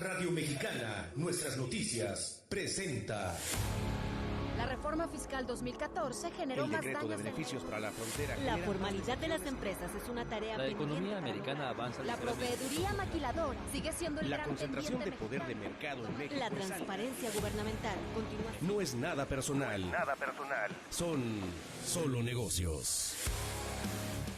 Radio Mexicana, Nuestras Noticias, presenta. La reforma fiscal 2014 generó más daños. El decreto de beneficios para la frontera. La formalidad de las empresas es una tarea pendiente. La economía americana avanza. La proveeduría maquiladora sigue siendo el La gran concentración de pendiente poder de mercado en México. La transparencia gubernamental continúa. No es nada personal. Son solo negocios.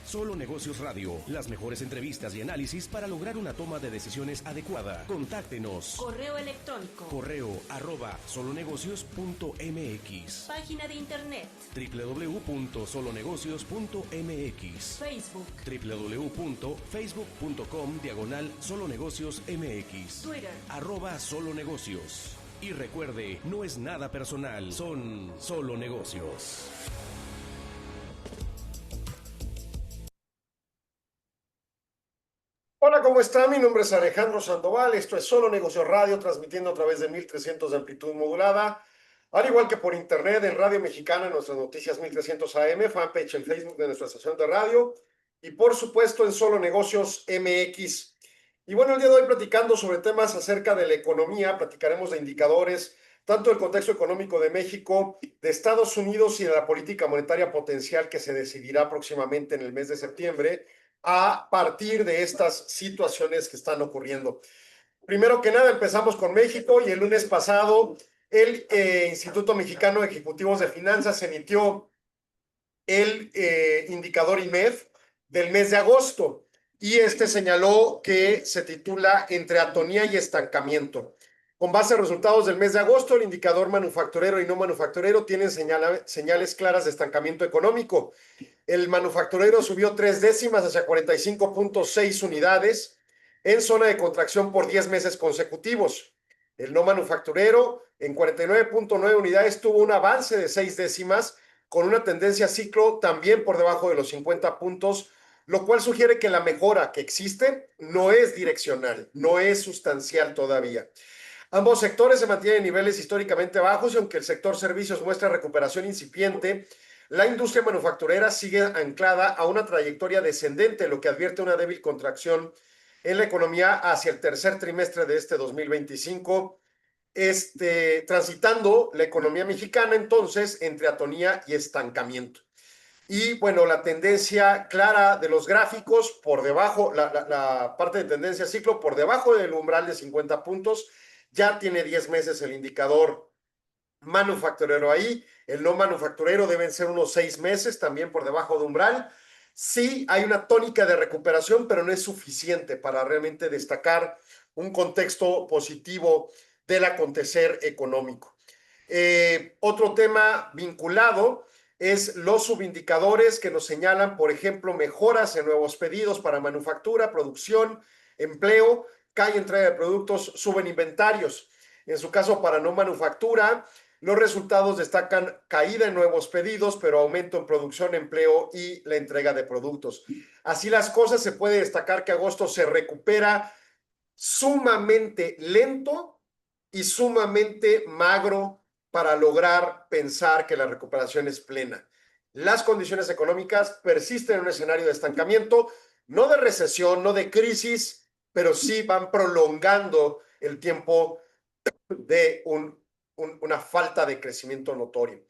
Solo Negocios Radio. Las mejores entrevistas y análisis para lograr una toma de decisiones adecuada. Contáctenos. Correo electrónico. correo@solonegocios.mx. Página de internet. www.solonegocios.mx. Facebook. www.facebook.com/solonegociosmx. Twitter. @solonegocios. Y recuerde, no es nada personal, son solo negocios. Hola, ¿cómo está? Mi nombre es Alejandro Sandoval, esto es Solo Negocios Radio, transmitiendo a través de 1300 de amplitud modulada, al igual que por internet en Radio Mexicana, en nuestras noticias 1300 AM, fanpage en Facebook de nuestra estación de radio, y por supuesto en Solo Negocios MX. Y bueno, el día de hoy platicando sobre temas acerca de la economía, platicaremos de indicadores, tanto del contexto económico de México, de Estados Unidos y de la política monetaria potencial que se decidirá próximamente en el mes de septiembre, a partir de estas situaciones que están ocurriendo. Primero que nada, empezamos con México y el lunes pasado el Instituto Mexicano de Ejecutivos de Finanzas emitió el indicador IMEF del mes de agosto y este señaló que se titula Entre atonía y estancamiento. Con base a resultados del mes de agosto, el indicador manufacturero y no manufacturero tienen señales claras de estancamiento económico. El manufacturero subió 3 décimas hacia 45.6 unidades en zona de contracción por 10 meses consecutivos. El no manufacturero en 49.9 unidades tuvo un avance de 6 décimas con una tendencia ciclo también por debajo de los 50 puntos, lo cual sugiere que la mejora que existe no es direccional, no es sustancial todavía. Ambos sectores se mantienen en niveles históricamente bajos y aunque el sector servicios muestra recuperación incipiente, la industria manufacturera sigue anclada a una trayectoria descendente, lo que advierte una débil contracción en la economía hacia el tercer trimestre de este 2025, transitando la economía mexicana entonces entre atonía y estancamiento. Y bueno, la tendencia clara de los gráficos por debajo, la parte de tendencia ciclo por debajo del umbral de 50 puntos, ya tiene 10 meses el indicador manufacturero ahí, el no manufacturero deben ser unos 6 meses, también por debajo de umbral. Sí, hay una tónica de recuperación, pero no es suficiente para realmente destacar un contexto positivo del acontecer económico. Otro tema vinculado es los subindicadores que nos señalan, por ejemplo, mejoras en nuevos pedidos para manufactura, producción, empleo, cae entrega de productos, suben inventarios. En su caso, para no manufactura, los resultados destacan caída en nuevos pedidos, pero aumento en producción, empleo y la entrega de productos. Así las cosas, se puede destacar que agosto se recupera sumamente lento y sumamente magro para lograr pensar que la recuperación es plena. Las condiciones económicas persisten en un escenario de estancamiento, no de recesión, no de crisis, pero sí van prolongando el tiempo de una falta de crecimiento notorio.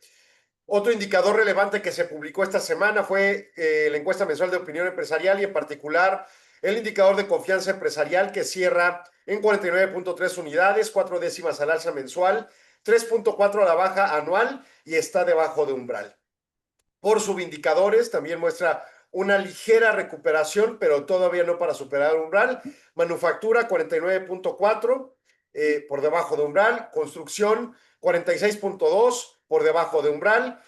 Otro indicador relevante que se publicó esta semana fue la encuesta mensual de opinión empresarial y en particular el indicador de confianza empresarial que cierra en 49.3 unidades, 4 décimas al alza mensual, 3.4 a la baja anual y está debajo de umbral. Por subindicadores también muestra una ligera recuperación, pero todavía no para superar el umbral. Manufactura 49.4 por debajo de umbral, construcción 46.2 por debajo de umbral,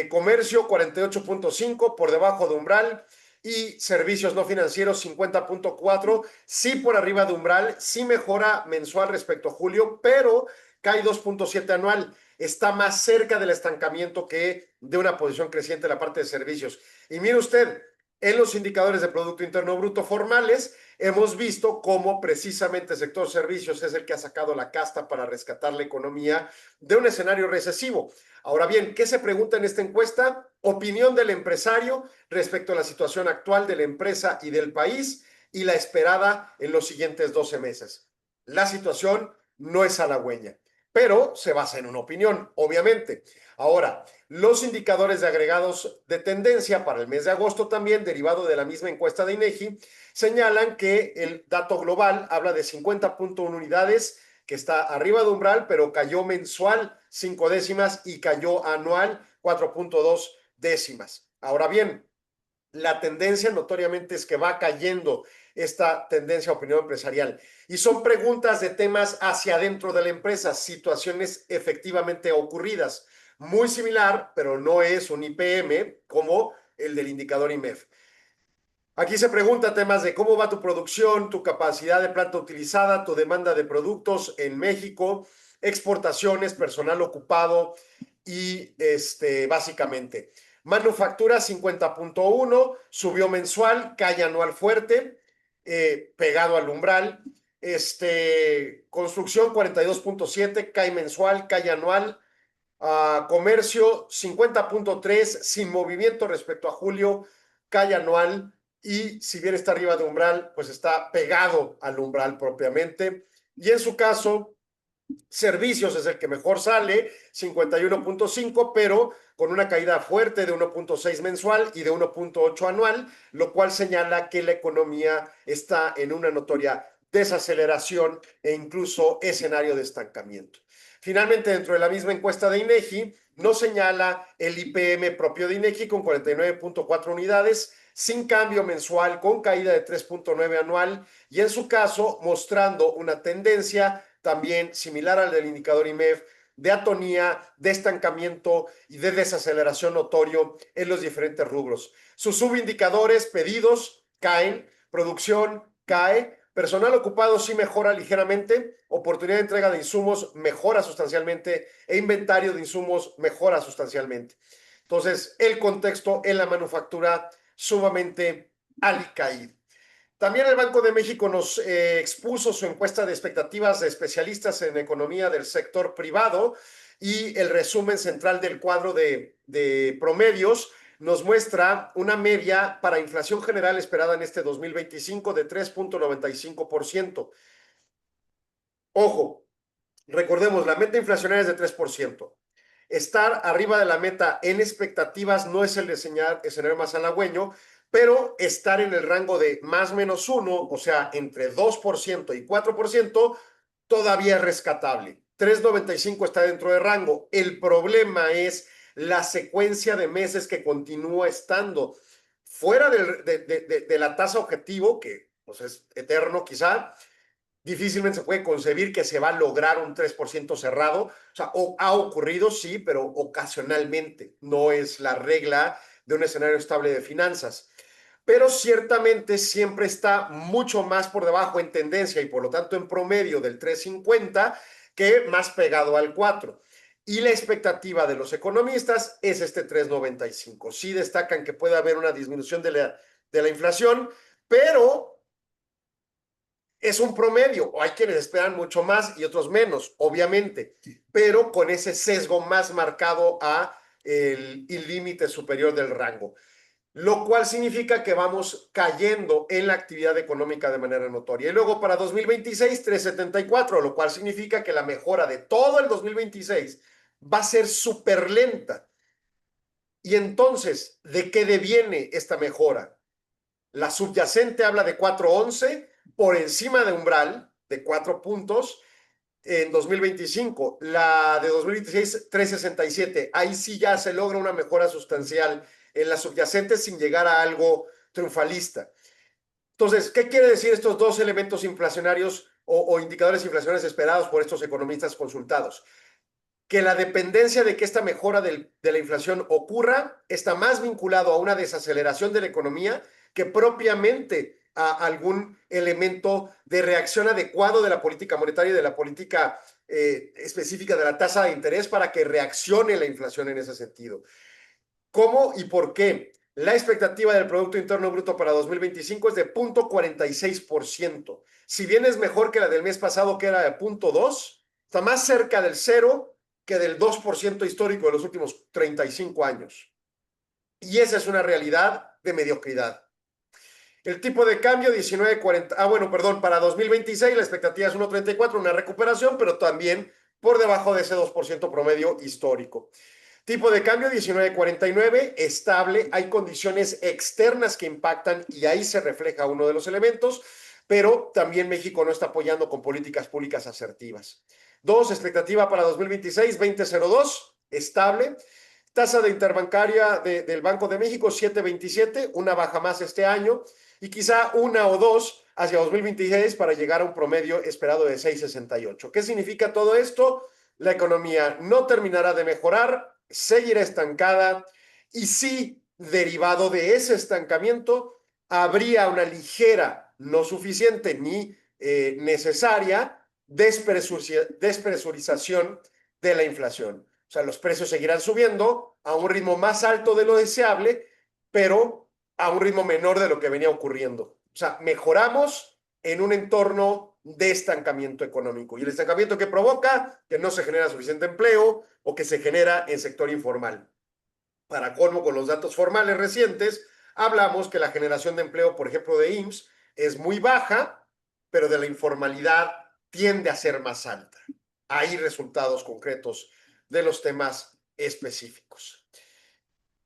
comercio 48.5 por debajo de umbral y servicios no financieros 50.4, sí por arriba de umbral, sí mejora mensual respecto a julio, pero cae 2.7 anual. Está más cerca del estancamiento que de una posición creciente en la parte de servicios. Y mire usted, en los indicadores de Producto Interno Bruto formales, hemos visto cómo precisamente el sector servicios es el que ha sacado la casta para rescatar la economía de un escenario recesivo. Ahora bien, ¿qué se pregunta en esta encuesta? Opinión del empresario respecto a la situación actual de la empresa y del país y la esperada en los siguientes 12 meses. la situación no es halagüeña, pero se basa en una opinión, obviamente. Ahora, los indicadores de agregados de tendencia para el mes de agosto también, derivado de la misma encuesta de INEGI, señalan que el dato global habla de 50.1 unidades, que está arriba de umbral, pero cayó mensual 5 décimas y cayó anual 4.2 décimas. Ahora bien, la tendencia notoriamente es que va cayendo esta tendencia a opinión empresarial. Y son preguntas de temas hacia adentro de la empresa, situaciones efectivamente ocurridas. Muy similar, pero no es un IPM como el del indicador IMEF. Aquí se pregunta temas de cómo va tu producción, tu capacidad de planta utilizada, tu demanda de productos en México, exportaciones, personal ocupado y básicamente. Manufactura 50.1, subió mensual, cae anual fuerte, pegado al umbral. Construcción 42.7, cae mensual, cae anual. Comercio 50.3, sin movimiento respecto a julio, cae anual. Y si bien está arriba de umbral, pues está pegado al umbral propiamente. Y en su caso, servicios es el que mejor sale, 51.5, pero con una caída fuerte de 1.6 mensual y de 1.8 anual, lo cual señala que la economía está en una notoria desaceleración e incluso escenario de estancamiento. Finalmente, dentro de la misma encuesta de INEGI, nos señala el IPM propio de INEGI con 49.4 unidades, sin cambio mensual, con caída de 3.9 anual, y en su caso mostrando una tendencia también similar al del indicador IMEF, de atonía, de estancamiento y de desaceleración notorio en los diferentes rubros. Sus subindicadores, pedidos, caen, producción cae, personal ocupado sí mejora ligeramente, oportunidad de entrega de insumos mejora sustancialmente e inventario de insumos mejora sustancialmente. Entonces, el contexto en la manufactura sumamente alicaído. También el Banco de México nos expuso su encuesta de expectativas de especialistas en economía del sector privado y el resumen central del cuadro de promedios nos muestra una media para inflación general esperada en este 2025 de 3.95%. Ojo, recordemos, la meta inflacionaria es de 3%. Estar arriba de la meta en expectativas no es el escenario más halagüeño, pero estar en el rango de más menos 1, o sea, entre 2% y 4%, todavía es rescatable. 3.95 está dentro de rango. El problema es la secuencia de meses que continúa estando fuera de la tasa objetivo, que pues, es eterno quizá. Difícilmente se puede concebir que se va a lograr un 3% cerrado. O sea, ha ocurrido, sí, pero ocasionalmente. No es la regla de un escenario estable de finanzas. Pero ciertamente siempre está mucho más por debajo en tendencia y por lo tanto en promedio del 3.50 que más pegado al 4. Y la expectativa de los economistas es este 3.95. Sí destacan que puede haber una disminución de la inflación, pero es un promedio. Hay quienes esperan mucho más y otros menos, obviamente, pero con ese sesgo más marcado a el límite superior del rango, lo cual significa que vamos cayendo en la actividad económica de manera notoria. Y luego para 2026, 3.74, lo cual significa que la mejora de todo el 2026 va a ser súper lenta. Y entonces, ¿de qué deviene esta mejora? La subyacente habla de 4.11 por encima de umbral de 4 puntos en 2025. La de 2026, 3.67. Ahí sí ya se logra una mejora sustancial en la subyacente sin llegar a algo triunfalista. Entonces, ¿qué quiere decir estos dos elementos inflacionarios o indicadores inflacionarios esperados por estos economistas consultados? Que la dependencia de que esta mejora de la inflación ocurra está más vinculado a una desaceleración de la economía que propiamente a algún elemento de reacción adecuado de la política monetaria y de la política específica de la tasa de interés para que reaccione la inflación en ese sentido. ¿Cómo y por qué? La expectativa del Producto Interno Bruto para 2025 es de 0.46%. Si bien es mejor que la del mes pasado, que era de 0.2%, está más cerca del 0% que del 2% histórico de los últimos 35 años. Y esa es una realidad de mediocridad. El tipo de cambio 19.40. Bueno, perdón, para 2026 la expectativa es 1.34, una recuperación, pero también por debajo de ese 2% promedio histórico. Tipo de cambio 19.49, estable. Hay condiciones externas que impactan y ahí se refleja uno de los elementos, pero también México no está apoyando con políticas públicas asertivas. 2, expectativa para 2026, 20.02, estable. Tasa de interbancaria del Banco de México, 7.27, una baja más este año y quizá una o dos hacia 2026 para llegar a un promedio esperado de 6.68. ¿Qué significa todo esto? La economía no terminará de mejorar, seguirá estancada y sí, derivado de ese estancamiento, habría una ligera, no suficiente ni necesaria, despresurización de la inflación. O sea, los precios seguirán subiendo a un ritmo más alto de lo deseable, pero a un ritmo menor de lo que venía ocurriendo. O sea, mejoramos en un entorno de estancamiento económico. Y el estancamiento que provoca que no se genera suficiente empleo o que se genera en sector informal. Para colmo, con los datos formales recientes, hablamos que la generación de empleo, por ejemplo, de IMSS, es muy baja, pero de la informalidad tiende a ser más alta. Hay resultados concretos de los temas específicos.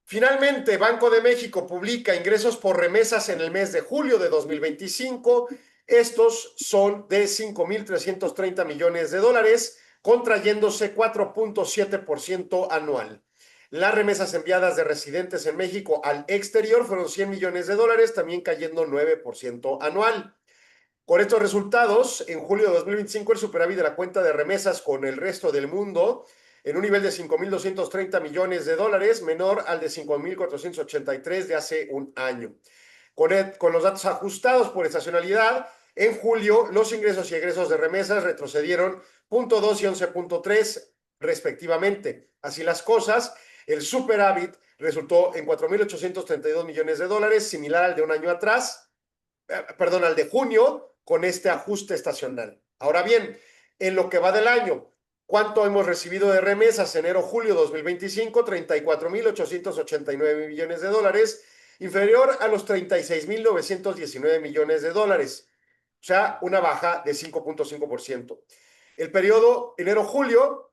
Finalmente, Banco de México publica ingresos por remesas en el mes de julio de 2025. Estos son de 5.330 millones de dólares, contrayéndose 4.7% anual. Las remesas enviadas de residentes en México al exterior fueron 100 millones de dólares, también cayendo 9% anual. Con estos resultados, en julio de 2025, el superávit de la cuenta de remesas con el resto del mundo en un nivel de 5.230 millones de dólares, menor al de 5.483 de hace un año. Con los datos ajustados por estacionalidad, en julio los ingresos y egresos de remesas retrocedieron 0.2 y 11.3 respectivamente. Así las cosas, el superávit resultó en 4.832 millones de dólares, similar al de un año atrás, al de junio, con este ajuste estacional. Ahora bien, en lo que va del año, ¿cuánto hemos recibido de remesas enero-julio 2025? 34.889 millones de dólares, inferior a los 36.919 millones de dólares, o sea, una baja de 5.5%. El periodo enero-julio,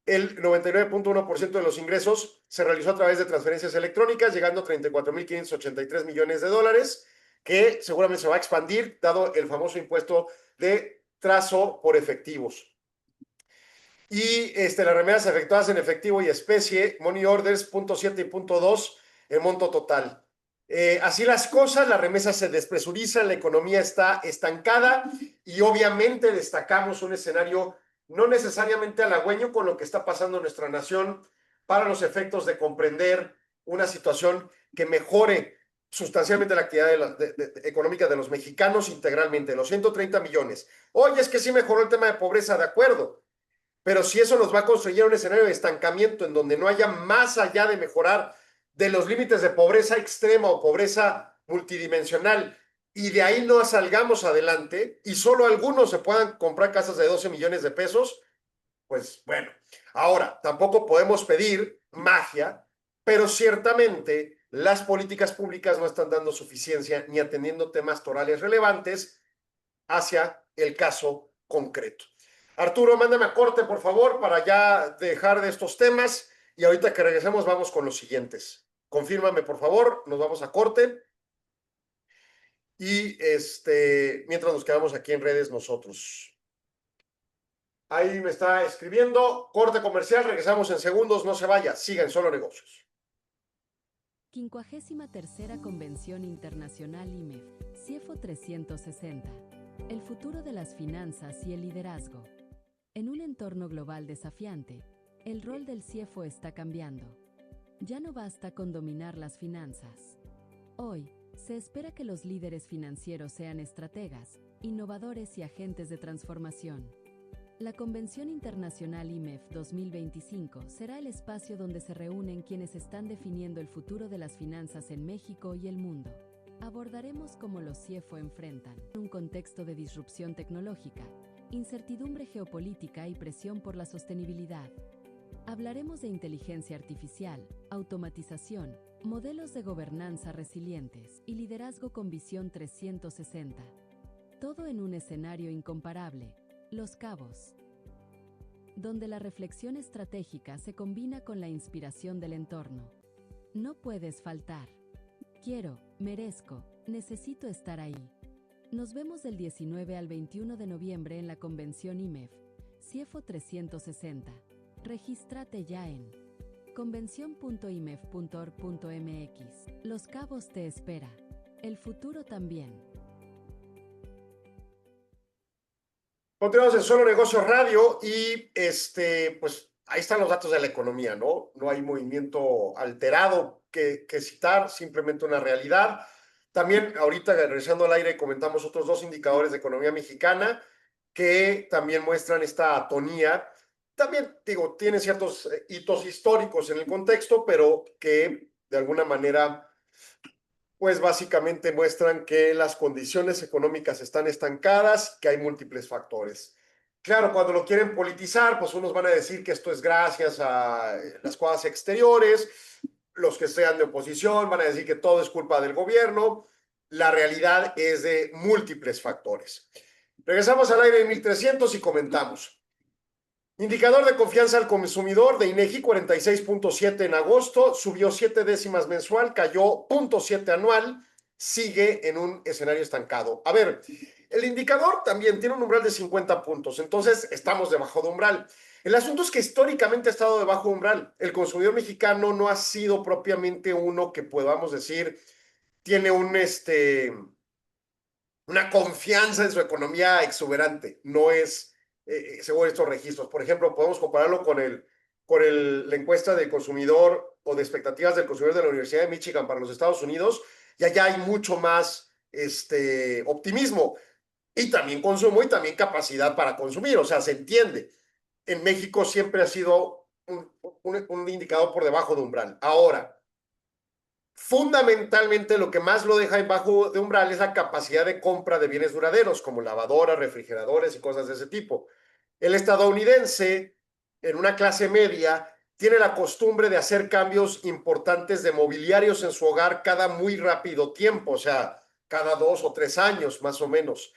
el 99.1% de los ingresos se realizó a través de transferencias electrónicas, llegando a 34.583 millones de dólares, que seguramente se va a expandir, dado el famoso impuesto de trazo por efectivos. Y las remesas efectuadas en efectivo y especie, money orders, 0.7 y 0.2, el monto total. Así las cosas, las remesas se despresurizan, la economía está estancada y obviamente destacamos un escenario no necesariamente halagüeño con lo que está pasando en nuestra nación para los efectos de comprender una situación que mejore sustancialmente la actividad económica de los mexicanos integralmente, los 130 millones. Oye, es que sí mejoró el tema de pobreza, de acuerdo, pero si eso nos va a construir un escenario de estancamiento en donde no haya más allá de mejorar de los límites de pobreza extrema o pobreza multidimensional y de ahí no salgamos adelante y solo algunos se puedan comprar casas de 12 millones de pesos, pues bueno. Ahora, tampoco podemos pedir magia, pero ciertamente las políticas públicas no están dando suficiencia ni atendiendo temas torales relevantes hacia el caso concreto. Arturo, mándame a corte, por favor, para ya dejar de estos temas y ahorita que regresemos vamos con los siguientes. Confírmame, por favor, nos vamos a corte y mientras nos quedamos aquí en redes nosotros. Ahí me está escribiendo, corte comercial, regresamos en segundos, no se vaya, siga en Solo Negocios. 53ª Convención Internacional IMEF, CIEFO 360. El futuro de las finanzas y el liderazgo. En un entorno global desafiante, el rol del CIEFO está cambiando. Ya no basta con dominar las finanzas. Hoy, se espera que los líderes financieros sean estrategas, innovadores y agentes de transformación. La Convención Internacional IMEF 2025 será el espacio donde se reúnen quienes están definiendo el futuro de las finanzas en México y el mundo. Abordaremos cómo los CIEFO enfrentan un contexto de disrupción tecnológica, incertidumbre geopolítica y presión por la sostenibilidad. Hablaremos de inteligencia artificial, automatización, modelos de gobernanza resilientes y liderazgo con visión 360. Todo en un escenario incomparable, Los Cabos, donde la reflexión estratégica se combina con la inspiración del entorno. No puedes faltar. Quiero, merezco, necesito estar ahí. Nos vemos del 19 al 21 de noviembre en la convención IMEF, CIEFO 360. Regístrate ya en convención.imef.org.mx. Los Cabos te espera. El futuro también. Continuamos en Solo Negocios Radio y pues ahí están los datos de la economía, ¿no? No hay movimiento alterado que citar, simplemente una realidad. También ahorita regresando al aire comentamos otros dos indicadores de economía mexicana que también muestran esta atonía. También, digo, tiene ciertos hitos históricos en el contexto, pero que de alguna manera, pues básicamente muestran que las condiciones económicas están estancadas, que hay múltiples factores. Claro, cuando lo quieren politizar, pues unos van a decir que esto es gracias a las cosas exteriores, los que sean de oposición van a decir que todo es culpa del gobierno. La realidad es de múltiples factores. Regresamos al aire en 1300 y comentamos. Indicador de confianza al consumidor de INEGI 46.7 en agosto, subió 7 décimas mensual, cayó 0.7 anual, sigue en un escenario estancado. A ver, el indicador también tiene un umbral de 50 puntos, entonces estamos debajo de umbral. El asunto es que históricamente ha estado debajo de umbral. El consumidor mexicano no ha sido propiamente uno que podamos decir tiene una confianza en su economía exuberante. No es según estos registros. Por ejemplo, podemos compararlo con la encuesta del consumidor o de expectativas del consumidor de la Universidad de Michigan para los Estados Unidos, y allá hay mucho más optimismo y también consumo y también capacidad para consumir, o sea, se entiende. En México siempre ha sido un indicador por debajo de umbral. Ahora, fundamentalmente lo que más lo deja en bajo de umbral es la capacidad de compra de bienes duraderos como lavadoras, refrigeradores y cosas de ese tipo. El estadounidense, en una clase media, tiene la costumbre de hacer cambios importantes de mobiliarios en su hogar cada muy rápido tiempo, o sea, cada 2 o 3 años más o menos.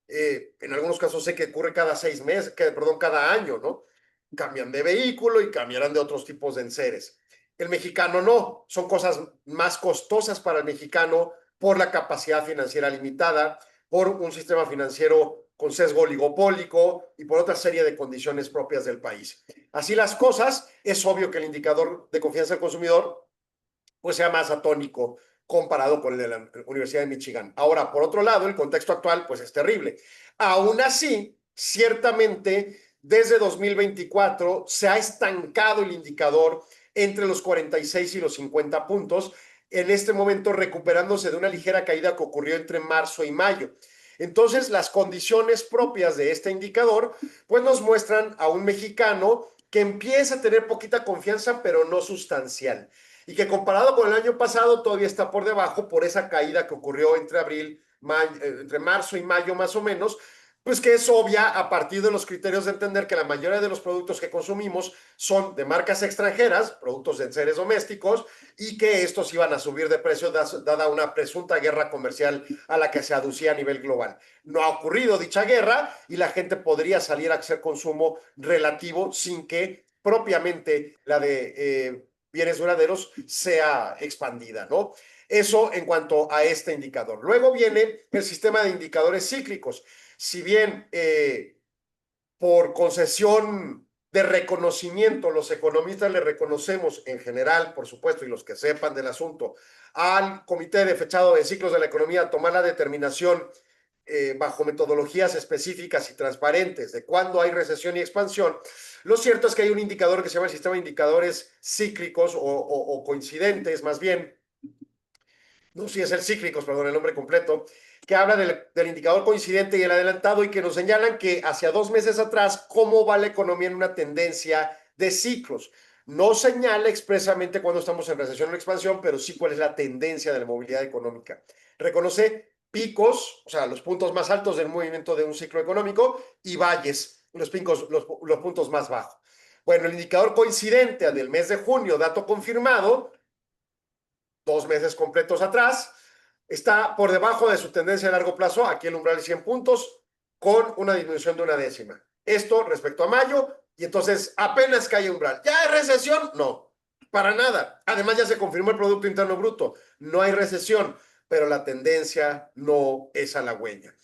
En algunos casos sé que ocurre cada 6 meses, cada año, ¿no? Cambian de vehículo y cambiarán de otros tipos de enseres. El mexicano no, son cosas más costosas para el mexicano por la capacidad financiera limitada, por un sistema financiero con sesgo oligopólico y por otra serie de condiciones propias del país. Así las cosas, es obvio que el indicador de confianza del consumidor pues sea más atónico comparado con el de la Universidad de Michigan. Ahora, por otro lado, el contexto actual pues es terrible. Aún así, ciertamente, desde 2024 se ha estancado el indicador entre los 46 y los 50 puntos, en este momento recuperándose de una ligera caída que ocurrió entre marzo y mayo. Entonces, las condiciones propias de este indicador, pues nos muestran a un mexicano que empieza a tener poquita confianza, pero no sustancial, y que comparado con el año pasado todavía está por debajo por esa caída que ocurrió entre marzo y mayo más o menos, pues que es obvia a partir de los criterios de entender que la mayoría de los productos que consumimos son de marcas extranjeras, productos de enseres domésticos, y que estos iban a subir de precio dada una presunta guerra comercial a la que se aducía a nivel global. No ha ocurrido dicha guerra y la gente podría salir a hacer consumo relativo sin que propiamente la de bienes duraderos sea expandida, ¿no? Eso en cuanto a este indicador. Luego viene el sistema de indicadores cíclicos. Si bien por concesión de reconocimiento los economistas le reconocemos en general, por supuesto, y los que sepan del asunto, al Comité de Fechado de Ciclos de la Economía tomar la determinación bajo metodologías específicas y transparentes de cuándo hay recesión y expansión, lo cierto es que hay un indicador que se llama el sistema de indicadores cíclicos o coincidentes, más bien, no sé si es el cíclicos, perdón, el nombre completo, que habla del indicador coincidente y el adelantado y que nos señalan que hacia 2 meses atrás cómo va la economía en una tendencia de ciclos. No señala expresamente cuando estamos en recesión o expansión, pero sí cuál es la tendencia de la movilidad económica. Reconoce picos, o sea, los puntos más altos del movimiento de un ciclo económico y valles, los puntos más bajos. Bueno, el indicador coincidente al del mes de junio, dato confirmado, 2 meses completos atrás, está por debajo de su tendencia a largo plazo, aquí el umbral de 100 puntos, con una disminución de 1/10. Esto respecto a mayo, y entonces apenas cae umbral. ¿Ya hay recesión? No, para nada. Además ya se confirmó el Producto Interno Bruto, no hay recesión, pero la tendencia no es halagüeña.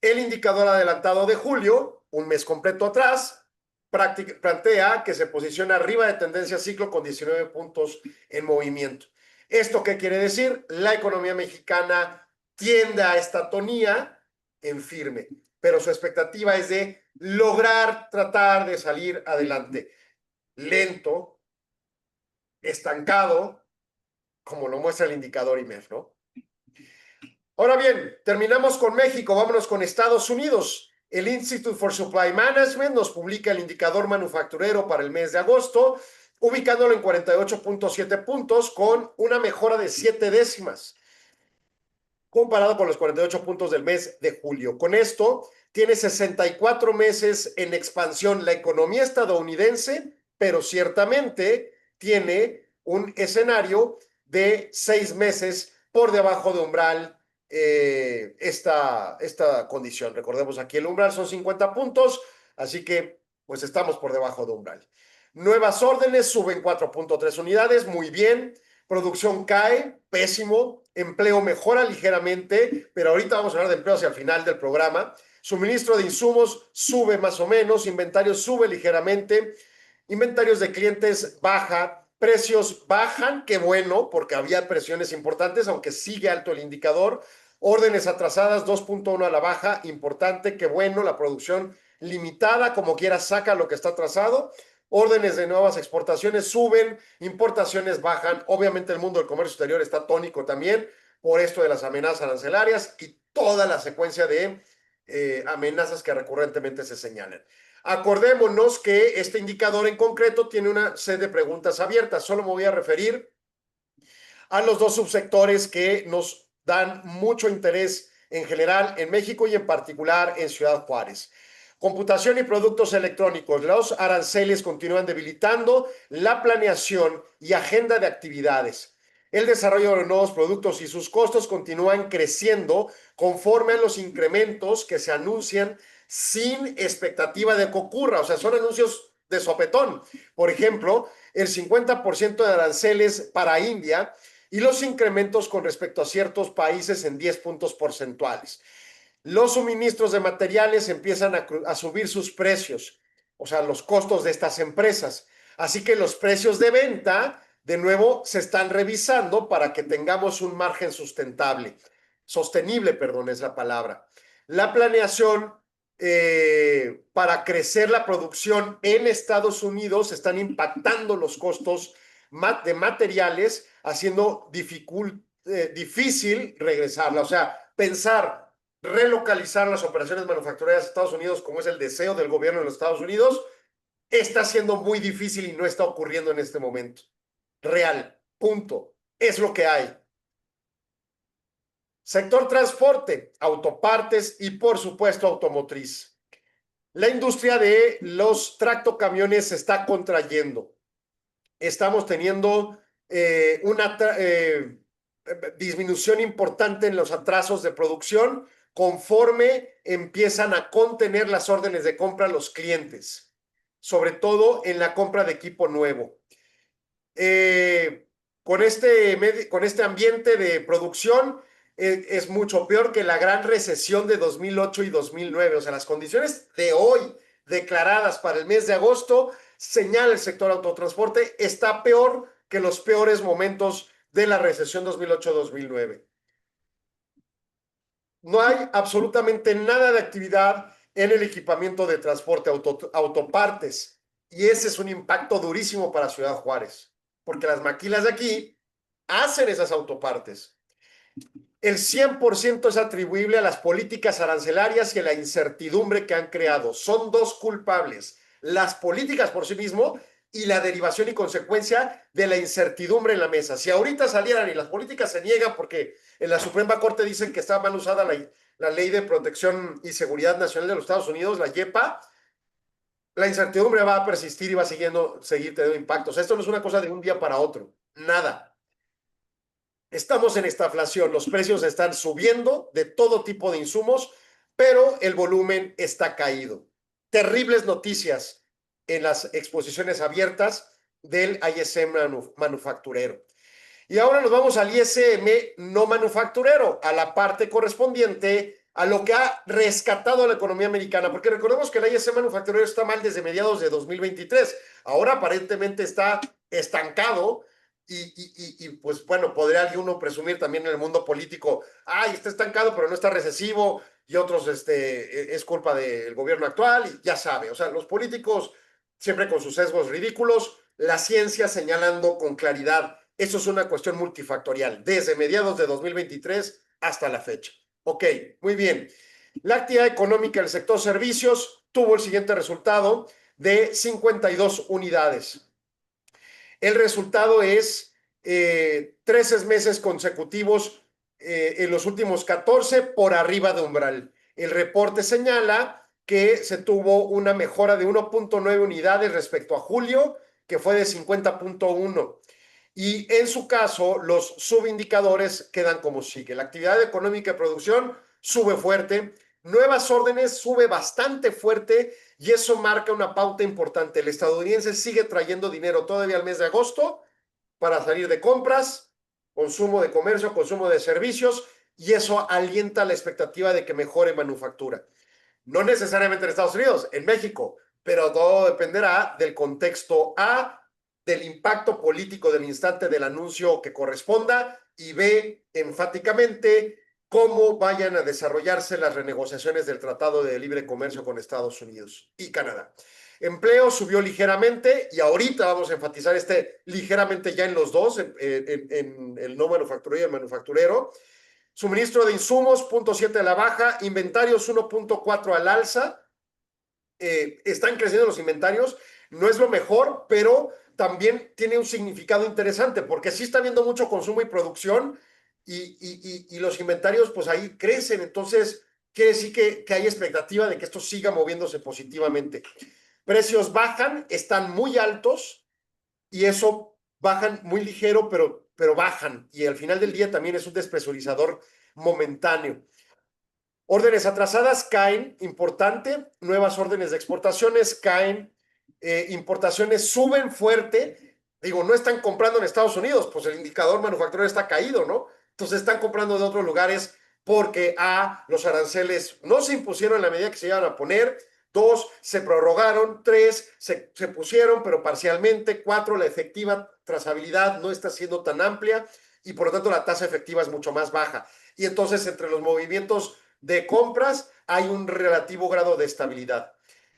El indicador adelantado de julio, un mes completo atrás, plantea que se posiciona arriba de tendencia ciclo con 19 puntos en movimiento. ¿Esto qué quiere decir? La economía mexicana tiende a esta tonía en firme, pero su expectativa es de lograr tratar de salir adelante. Lento, estancado, como lo muestra el indicador IMEF, ¿no? Ahora bien, terminamos con México, vámonos con Estados Unidos. El Institute for Supply Management nos publica el indicador manufacturero para el mes de agosto, ubicándolo en 48.7 puntos con una mejora de 7 décimas, comparado con los 48 puntos del mes de julio. Con esto, tiene 64 meses en expansión la economía estadounidense, pero ciertamente tiene un escenario de 6 meses por debajo de umbral esta condición. Recordemos, aquí el umbral son 50 puntos, así que pues estamos por debajo de umbral. Nuevas órdenes suben 4.3 unidades, muy bien. Producción cae, pésimo. Empleo mejora ligeramente, pero ahorita vamos a hablar de empleo hacia el final del programa. Suministro de insumos sube más o menos, inventario sube ligeramente, inventarios de clientes baja, precios bajan, qué bueno, porque había presiones importantes, aunque sigue alto el indicador. Órdenes atrasadas 2.1 a la baja, importante, qué bueno, la producción limitada, como quiera saca lo que está atrasado. Órdenes de nuevas exportaciones suben, importaciones bajan. Obviamente el mundo del comercio exterior está tónico también por esto de las amenazas arancelarias y toda la secuencia de amenazas que recurrentemente se señalan. Acordémonos que este indicador en concreto tiene una serie de preguntas abiertas. Solo me voy a referir a los 2 subsectores que nos dan mucho interés en general en México y en particular en Ciudad Juárez. Computación y productos electrónicos. Los aranceles continúan debilitando la planeación y agenda de actividades. El desarrollo de nuevos productos y sus costos continúan creciendo conforme a los incrementos que se anuncian sin expectativa de que ocurra. O sea, son anuncios de sopetón. Por ejemplo, el 50% de aranceles para India y los incrementos con respecto a ciertos países en 10 puntos porcentuales. Los suministros de materiales empiezan a subir sus precios, o sea, los costos de estas empresas. Así que los precios de venta, de nuevo, se están revisando para que tengamos un margen sostenible, perdón, es la palabra. La planeación para crecer la producción en Estados Unidos están impactando los costos de materiales, haciendo difícil regresarla. O sea, pensar relocalizar las operaciones manufactureras de Estados Unidos, como es el deseo del gobierno de los Estados Unidos, está siendo muy difícil y no está ocurriendo en este momento. Real, punto. Es lo que hay. Sector transporte, autopartes y, por supuesto, automotriz. La industria de los tractocamiones se está contrayendo. Estamos teniendo una disminución importante en los atrasos de producción conforme empiezan a contener las órdenes de compra los clientes, sobre todo en la compra de equipo nuevo. Con este ambiente de producción es mucho peor que la gran recesión de 2008 y 2009. O sea, las condiciones de hoy declaradas para el mes de agosto, señala el sector autotransporte, está peor que los peores momentos de la recesión 2008-2009. No hay absolutamente nada de actividad en el equipamiento de transporte, autopartes. Y ese es un impacto durísimo para Ciudad Juárez, porque las maquilas de aquí hacen esas autopartes. El 100% es atribuible a las políticas arancelarias y a la incertidumbre que han creado. Son 2 culpables, las políticas por sí mismo y la derivación y consecuencia de la incertidumbre en la mesa. Si ahorita salieran y las políticas se niegan porque en la Suprema Corte dicen que está mal usada la Ley de Protección y Seguridad Nacional de los Estados Unidos, la YEPA, la incertidumbre va a persistir y va a seguir teniendo impactos. Esto no es una cosa de un día para otro, nada. Estamos en estaflación, los precios están subiendo de todo tipo de insumos, pero el volumen está caído. Terribles noticias en las exposiciones abiertas del ISM manufacturero. Y ahora nos vamos al ISM no manufacturero, a la parte correspondiente a lo que ha rescatado la economía americana, porque recordemos que el ISM manufacturero está mal desde mediados de 2023. Ahora aparentemente está estancado y pues bueno, podría uno presumir también en el mundo político, está estancado pero no está recesivo, y otros es culpa del gobierno actual, y ya sabe, o sea, los políticos siempre con sus sesgos ridículos, la ciencia señalando con claridad. Eso es una cuestión multifactorial, desde mediados de 2023 hasta la fecha. Ok, muy bien. La actividad económica del sector servicios tuvo el siguiente resultado de 52 unidades. El resultado es 13 meses consecutivos en los últimos 14 por arriba de umbral. El reporte señala que se tuvo una mejora de 1.9 unidades respecto a julio, que fue de 50.1. Y en su caso, los subindicadores quedan como sigue. La actividad económica de producción sube fuerte, nuevas órdenes sube bastante fuerte, y eso marca una pauta importante. El estadounidense sigue trayendo dinero todavía al mes de agosto para salir de compras, consumo de comercio, consumo de servicios, y eso alienta la expectativa de que mejore manufactura. No necesariamente en Estados Unidos, en México, pero todo dependerá del contexto A, del impacto político del instante del anuncio que corresponda, y B, enfáticamente, cómo vayan a desarrollarse las renegociaciones del Tratado de Libre Comercio con Estados Unidos y Canadá. Empleo subió ligeramente, y ahorita vamos a enfatizar ligeramente ya en los dos, en el no manufacturero y el manufacturero. Suministro de insumos, 0.7 a la baja, inventarios 1.4 al alza. Están creciendo los inventarios, no es lo mejor, pero también tiene un significado interesante, porque sí está habiendo mucho consumo y producción, y los inventarios pues ahí crecen. Entonces quiere decir que hay expectativa de que esto siga moviéndose positivamente. Precios bajan, están muy altos, y eso bajan muy ligero, pero bajan, y al final del día también es un despresurizador momentáneo. Órdenes atrasadas caen, importante. Nuevas órdenes de exportaciones caen. Importaciones suben fuerte. Digo, no están comprando en Estados Unidos, pues el indicador manufacturero está caído, ¿no? Entonces están comprando de otros lugares porque los aranceles no se impusieron en la medida que se iban a poner. 2, se prorrogaron. 3, se pusieron, pero parcialmente. 4, la efectiva trazabilidad no está siendo tan amplia, y por lo tanto la tasa efectiva es mucho más baja. Y entonces entre los movimientos de compras hay un relativo grado de estabilidad.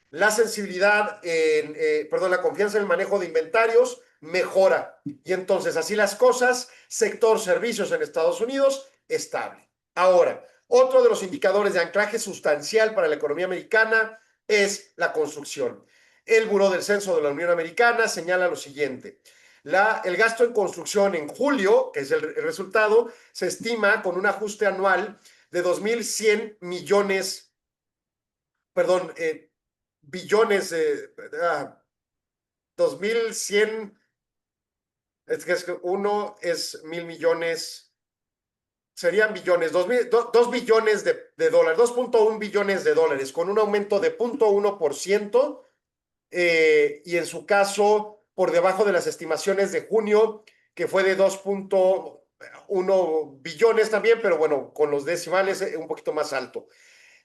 La sensibilidad, la confianza en el manejo de inventarios mejora. Y entonces así las cosas, sector servicios en Estados Unidos, estable. Ahora, otro de los indicadores de anclaje sustancial para la economía americana es la construcción. El Buró del Censo de la Unión Americana señala lo siguiente. El gasto en construcción en julio, que es el resultado, se estima con un ajuste anual de 2.100 millones, billones, 2.100, es que uno es 1.000 millones, serían billones, 2 billones de dólares, 2.1 billones de dólares, con un aumento de 0.1%, y en su caso, por debajo de las estimaciones de junio, que fue de 2.1 billones también, pero bueno, con los decimales un poquito más alto.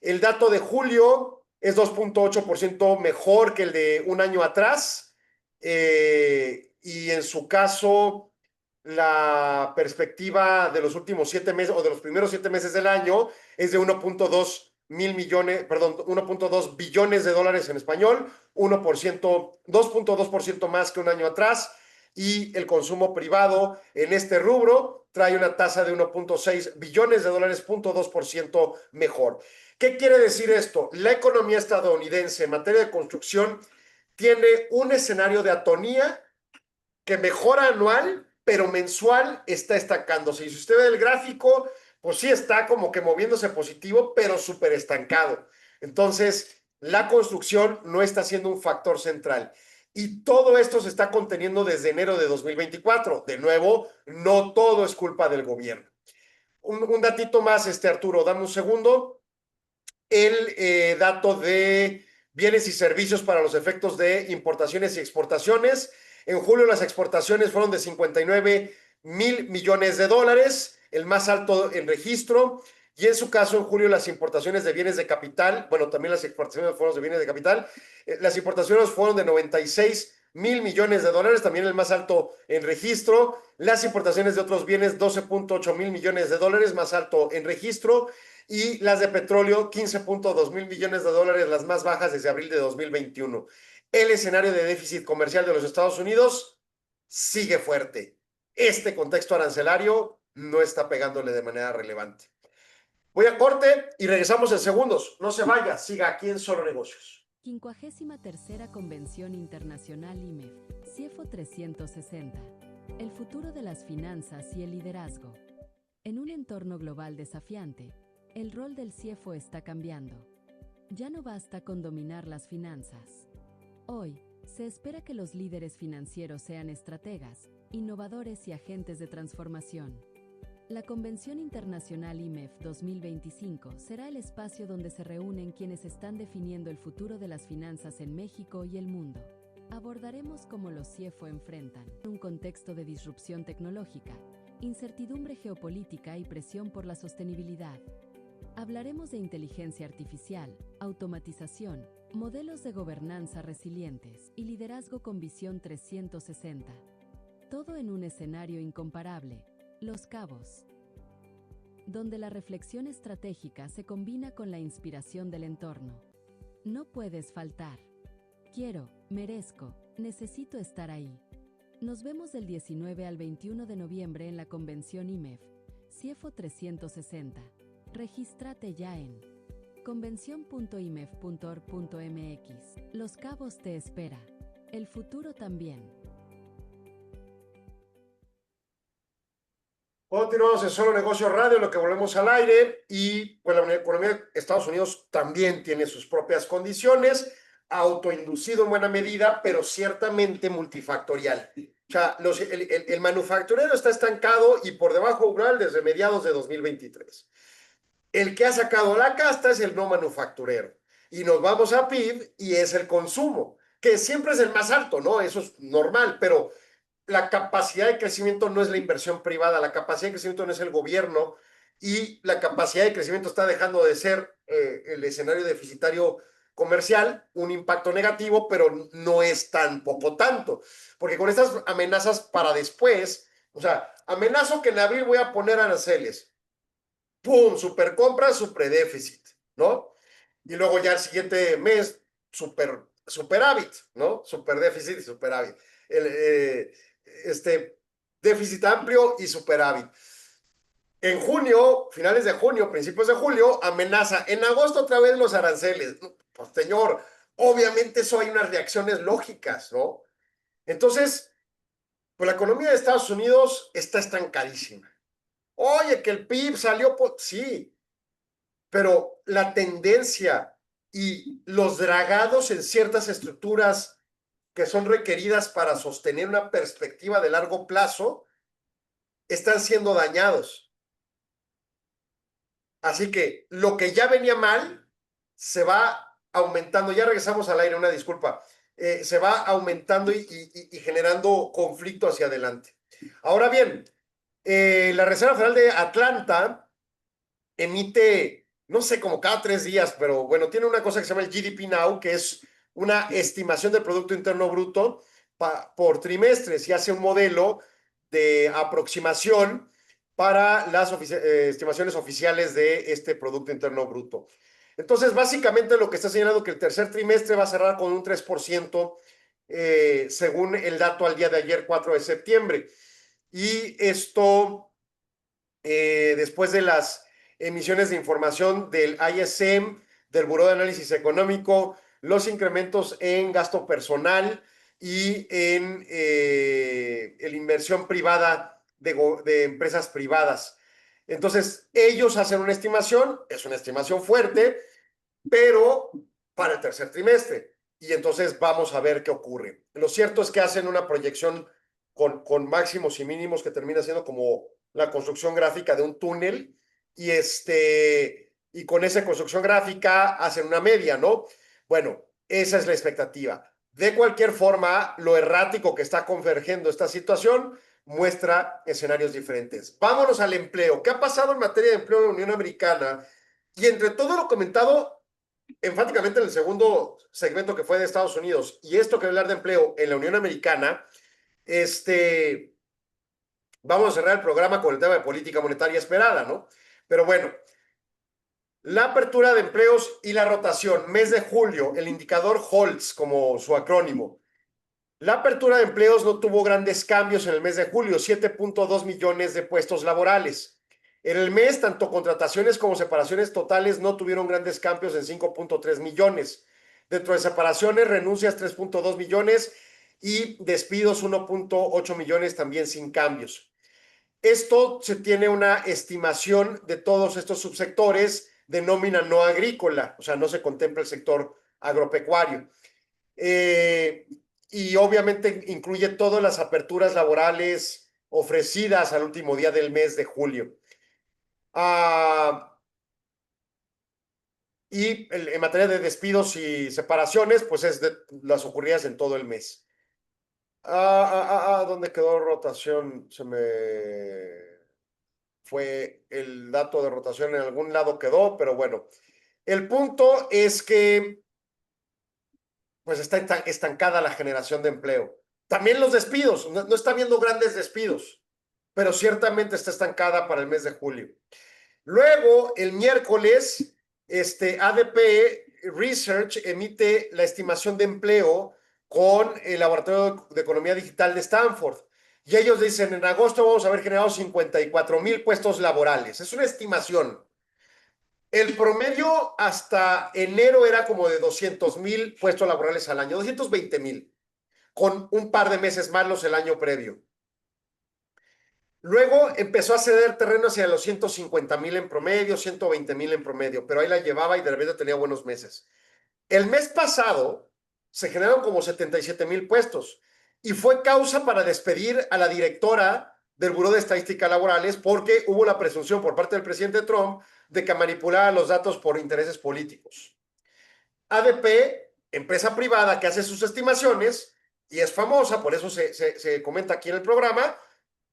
El dato de julio es 2.8% mejor que el de un año atrás, y en su caso, la perspectiva de los últimos 7 meses o de los primeros 7 meses del año es de 1.2 billones de dólares en español, 2.2% más que un año atrás. Y el consumo privado en este rubro trae una tasa de 1.6 billones de dólares, 0.2% mejor. ¿Qué quiere decir esto? La economía estadounidense en materia de construcción tiene un escenario de atonía que mejora anual, pero mensual está estancándose. Y si usted ve el gráfico, pues sí está como que moviéndose positivo, pero súper estancado. Entonces, la construcción no está siendo un factor central. Y todo esto se está conteniendo desde enero de 2024. De nuevo, no todo es culpa del gobierno. Un datito más, Arturo, dame un segundo. El dato de bienes y servicios para los efectos de importaciones y exportaciones. En julio las exportaciones fueron de 59,000 millones de dólares, el más alto en registro. Y en su caso, en julio, las importaciones de bienes de capital, bueno, también las exportaciones fueron de bienes de capital, las importaciones fueron de 96,000 millones de dólares, también el más alto en registro. Las importaciones de otros bienes, 12,8 mil millones de dólares, más alto en registro. Y las de petróleo, 15,2 mil millones de dólares, las más bajas desde abril de 2021. El escenario de déficit comercial de los Estados Unidos sigue fuerte. Este contexto arancelario no está pegándole de manera relevante. Voy a corte y regresamos en segundos. No se vaya, siga aquí en Solo Negocios. 53ª Convención Internacional IMEF, CIEFO 360. El futuro de las finanzas y el liderazgo. En un entorno global desafiante, el rol del CIEFO está cambiando. Ya no basta con dominar las finanzas. Hoy, se espera que los líderes financieros sean estrategas, innovadores y agentes de transformación. La Convención Internacional IMEF 2025 será el espacio donde se reúnen quienes están definiendo el futuro de las finanzas en México y el mundo. Abordaremos cómo los CIEFO enfrentan un contexto de disrupción tecnológica, incertidumbre geopolítica y presión por la sostenibilidad. Hablaremos de inteligencia artificial, automatización, modelos de gobernanza resilientes y liderazgo con visión 360. Todo en un escenario incomparable, Los Cabos, donde la reflexión estratégica se combina con la inspiración del entorno. No puedes faltar. Quiero, merezco, necesito estar ahí. Nos vemos del 19 al 21 de noviembre en la Convención IMEF, CIEFO 360. Regístrate ya en convención.imef.org.mx. Los Cabos te espera. El futuro también. Continuamos en Solo Negocios Radio, en lo que volvemos al aire. Y bueno, la economía de Estados Unidos también tiene sus propias condiciones, autoinducido en buena medida, pero ciertamente multifactorial. O sea, el manufacturero está estancado y por debajo umbral desde mediados de 2023. El que ha sacado la casta es el no manufacturero. Y nos vamos a PIB y es el consumo, que siempre es el más alto, ¿no? Eso es normal, pero la capacidad de crecimiento no es la inversión privada, la capacidad de crecimiento no es el gobierno y la capacidad de crecimiento está dejando de ser el escenario deficitario comercial, un impacto negativo, pero no es tampoco tanto, porque con estas amenazas para después, o sea, amenazo que en abril voy a poner aranceles, ¡pum! Supercompra, superdéficit, ¿no? Y luego ya el siguiente mes, superávit, ¿no? Superdéficit y superávit. Déficit amplio y superávit. En junio, finales de junio, principios de julio, amenaza. En agosto otra vez los aranceles. Pues señor, obviamente eso hay unas reacciones lógicas, ¿no? Entonces, pues la economía de Estados Unidos está estancadísima. Oye, que el PIB salió, sí, pero la tendencia y los dragados en ciertas estructuras que son requeridas para sostener una perspectiva de largo plazo están siendo dañados. Así que lo que ya venía mal se va aumentando. Ya regresamos al aire, una disculpa. Se va aumentando y generando conflicto hacia adelante. Ahora bien, la Reserva Federal de Atlanta emite, no sé, como cada 3 días, pero bueno, tiene una cosa que se llama el GDP Now, que es una estimación del Producto Interno Bruto por trimestres y hace un modelo de aproximación para las estimaciones oficiales de este Producto Interno Bruto. Entonces, básicamente lo que está señalando que el tercer trimestre va a cerrar con un 3%, según el dato al día de ayer, 4 de septiembre. Y esto, después de las emisiones de información del ISM, del Buró de Análisis Económico, los incrementos en gasto personal y en la inversión privada de empresas privadas. Entonces, ellos hacen una estimación, es una estimación fuerte, pero para el tercer trimestre. Y entonces vamos a ver qué ocurre. Lo cierto es que hacen una proyección con máximos y mínimos que termina siendo como la construcción gráfica de un túnel y con esa construcción gráfica hacen una media, ¿no? Bueno, esa es la expectativa. De cualquier forma, lo errático que está convergiendo esta situación muestra escenarios diferentes. Vámonos al empleo. ¿Qué ha pasado en materia de empleo en la Unión Americana? Y entre todo lo comentado enfáticamente en el segundo segmento que fue de Estados Unidos y esto que hablar de empleo en la Unión Americana, vamos a cerrar el programa con el tema de política monetaria esperada, ¿no? Pero bueno, la apertura de empleos y la rotación, mes de julio, el indicador HOLTS como su acrónimo. La apertura de empleos no tuvo grandes cambios en el mes de julio, 7.2 millones de puestos laborales. En el mes, tanto contrataciones como separaciones totales no tuvieron grandes cambios en 5.3 millones. Dentro de separaciones, renuncias 3.2 millones y despidos 1.8 millones también sin cambios. Esto se tiene una estimación de todos estos subsectores de nómina no agrícola, o sea, no se contempla el sector agropecuario. Y obviamente incluye todas las aperturas laborales ofrecidas al último día del mes de julio. Y en materia de despidos y separaciones, pues es de las ocurridas en todo el mes. ¿Dónde quedó rotación? Se me fue el dato de rotación, en algún lado quedó, pero bueno. El punto es que pues está estancada la generación de empleo. También los despidos, no está habiendo grandes despidos, pero ciertamente está estancada para el mes de julio. Luego, el miércoles, ADP Research emite la estimación de empleo con el Laboratorio de Economía Digital de Stanford. Y ellos dicen, en agosto vamos a haber generado 54,000 puestos laborales. Es una estimación. El promedio hasta enero era como de 200,000 puestos laborales al año, 220,000, con un par de meses malos el año previo. Luego empezó a ceder terreno hacia los 150,000 en promedio, 120,000 en promedio, pero ahí la llevaba y de repente tenía buenos meses. El mes pasado se generaron como 77,000 puestos y fue causa para despedir a la directora del Buró de Estadísticas Laborales porque hubo la presunción por parte del presidente Trump de que manipulaba los datos por intereses políticos. ADP, empresa privada que hace sus estimaciones y es famosa, por eso se comenta aquí en el programa,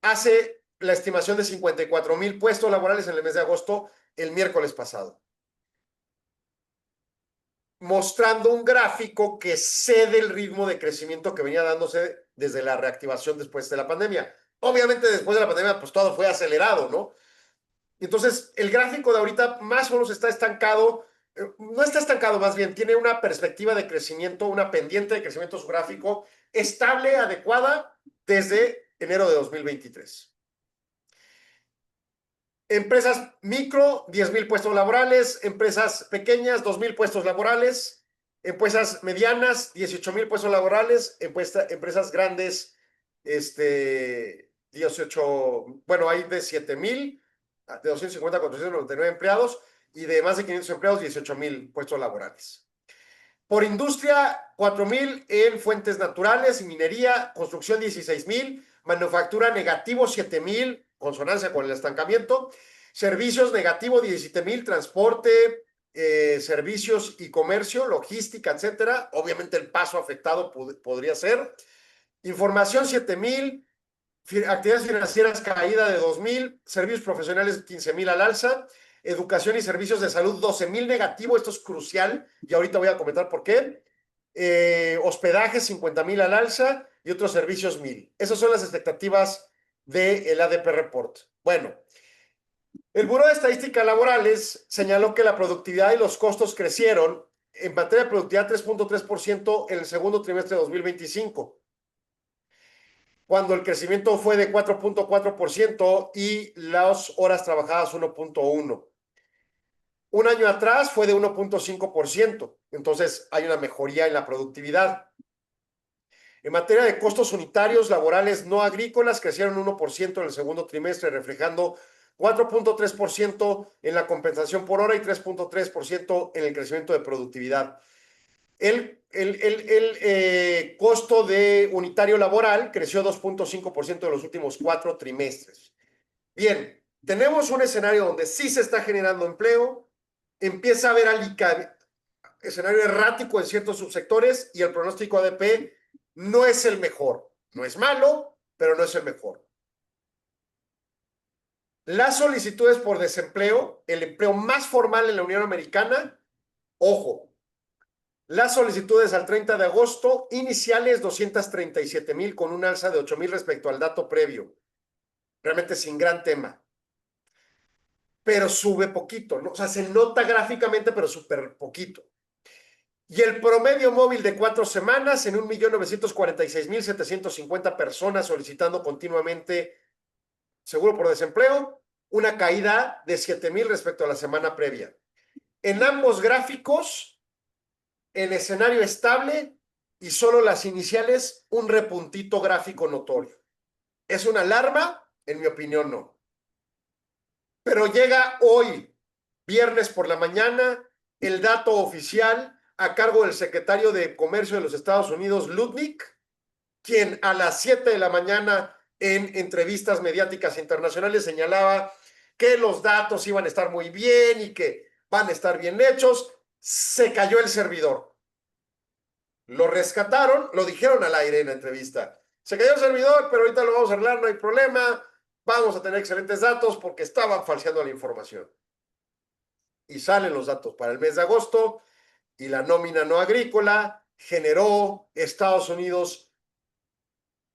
hace la estimación de 54,000 puestos laborales en el mes de agosto el miércoles pasado, mostrando un gráfico que cede el ritmo de crecimiento que venía dándose desde la reactivación después de la pandemia. Obviamente después de la pandemia pues todo fue acelerado, ¿no? Entonces el gráfico de ahorita más o menos está estancado, no está estancado, más bien tiene una perspectiva de crecimiento, una pendiente de crecimiento su gráfico estable, adecuada desde enero de 2023. Empresas micro, 10,000 puestos laborales. Empresas pequeñas, 2,000 puestos laborales. Empresas medianas, 18,000 puestos laborales. Empresas grandes, 18, bueno, hay de 7,000, de 250 a 499 empleados y de más de 500 empleados, 18,000 puestos laborales. Por industria, 4,000 en fuentes naturales y minería, construcción 16,000, manufactura negativo 7,000, consonancia con el estancamiento, servicios negativo 17,000, transporte, servicios y comercio, logística, etcétera. Obviamente el paso afectado podría ser. Información 7,000, actividades financieras caída de 2,000, servicios profesionales 15,000 al alza, educación y servicios de salud 12,000 negativo, esto es crucial y ahorita voy a comentar por qué. Hospedaje 50,000 al alza y otros servicios 1,000. Esas son las expectativas del ADP Report. Bueno, el Buró de Estadísticas Laborales señaló que la productividad y los costos crecieron en materia de productividad 3.3% en el segundo trimestre de 2025, cuando el crecimiento fue de 4.4% y las horas trabajadas 1.1%. Un año atrás fue de 1.5%, entonces hay una mejoría en la productividad. En materia de costos unitarios laborales no agrícolas, crecieron 1% en el segundo trimestre, reflejando 4.3% en la compensación por hora y 3.3% en el crecimiento de productividad. El costo de unitario laboral creció 2.5% en los últimos 4 trimestres. Bien, tenemos un escenario donde sí se está generando empleo, empieza a haber escenario errático en ciertos subsectores y el pronóstico ADP no es el mejor. No es malo, pero no es el mejor. Las solicitudes por desempleo, el empleo más formal en la Unión Americana, ojo, las solicitudes al 30 de agosto, iniciales 237,000 con un alza de 8,000 respecto al dato previo. Realmente sin gran tema. Pero sube poquito, ¿no? O sea, se nota gráficamente, pero súper poquito. Y el promedio móvil de 4 semanas en 1,946,750 personas solicitando continuamente seguro por desempleo, una caída de 7,000 respecto a la semana previa. En ambos gráficos, el escenario estable y solo las iniciales, un repuntito gráfico notorio. ¿Es una alarma? En mi opinión, no. Pero llega hoy, viernes por la mañana, el dato oficial a cargo del secretario de Comercio de los Estados Unidos, Lutnick, quien a las 7 de la mañana en entrevistas mediáticas internacionales señalaba que los datos iban a estar muy bien y que van a estar bien hechos. Se cayó el servidor. Lo rescataron, lo dijeron al aire en la entrevista. Se cayó el servidor, pero ahorita lo vamos a arreglar, no hay problema. Vamos a tener excelentes datos porque estaban falseando la información. Y salen los datos para el mes de agosto y la nómina no agrícola generó Estados Unidos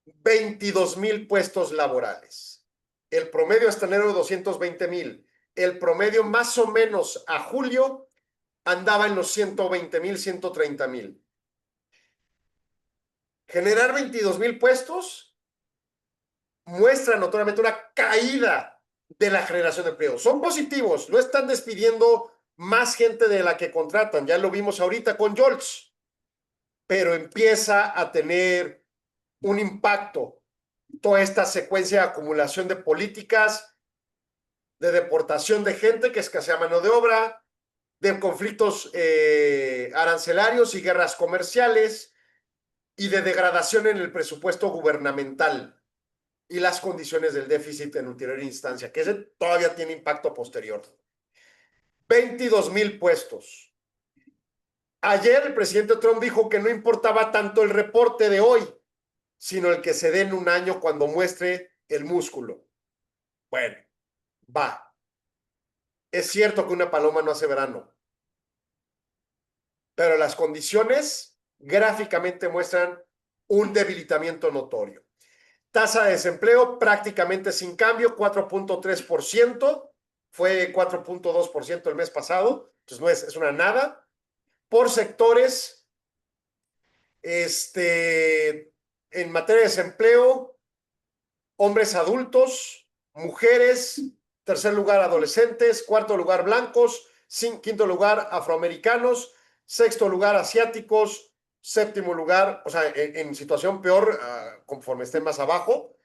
22,000 puestos laborales. El promedio hasta enero de 220,000. El promedio más o menos a julio andaba en los 120,000, 130,000. Generar 22,000 puestos muestra notoriamente una caída de la generación de empleo. Son positivos, no están despidiendo más gente de la que contratan, ya lo vimos ahorita con Jolts, pero empieza a tener un impacto toda esta secuencia de acumulación de políticas, de deportación de gente que escasea mano de obra, de conflictos arancelarios y guerras comerciales y de degradación en el presupuesto gubernamental y las condiciones del déficit en ulterior instancia, que ese todavía tiene impacto posterior. 22,000 puestos. Ayer el presidente Trump dijo que no importaba tanto el reporte de hoy, sino el que se dé en un año cuando muestre el músculo. Bueno, va. Es cierto que una paloma no hace verano, pero las condiciones gráficamente muestran un debilitamiento notorio. Tasa de desempleo prácticamente sin cambio, 4.3%, fue 4.2% el mes pasado, entonces no es una nada. Por sectores, en materia de desempleo, hombres adultos, mujeres, tercer lugar adolescentes, cuarto lugar blancos, quinto lugar afroamericanos, sexto lugar asiáticos, séptimo lugar, o sea, en situación peor, conforme estén más abajo,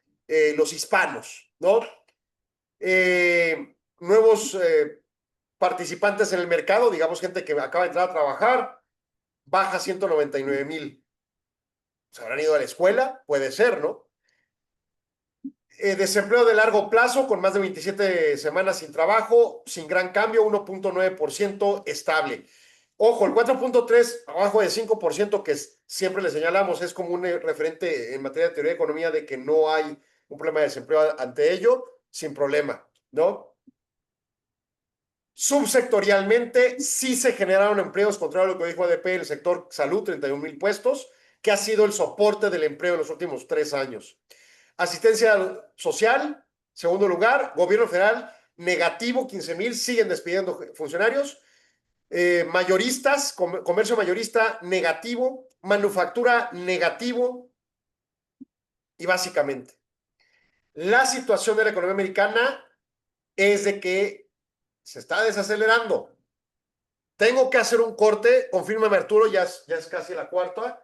los hispanos, ¿no? Nuevos participantes en el mercado, digamos gente que acaba de entrar a trabajar, baja 199,000. ¿Se habrán ido a la escuela? Puede ser, ¿no? Desempleo de largo plazo con más de 27 semanas sin trabajo, sin gran cambio, 1.9% estable. Ojo, el 4.3 abajo de 5% que siempre le señalamos es como un referente en materia de teoría de economía de que no hay un problema de desempleo ante ello, sin problema, ¿no? Subsectorialmente sí se generaron empleos, contrario a lo que dijo ADP, el sector salud, 31,000 puestos, que ha sido el soporte del empleo en los últimos 3 años. Asistencia social, segundo lugar, gobierno federal, negativo, 15,000, siguen despidiendo funcionarios. Mayoristas, comercio mayorista negativo, manufactura negativo y básicamente la situación de la economía americana es de que se está desacelerando. Tengo que hacer un corte, confírmame Arturo, ya es casi la cuarta,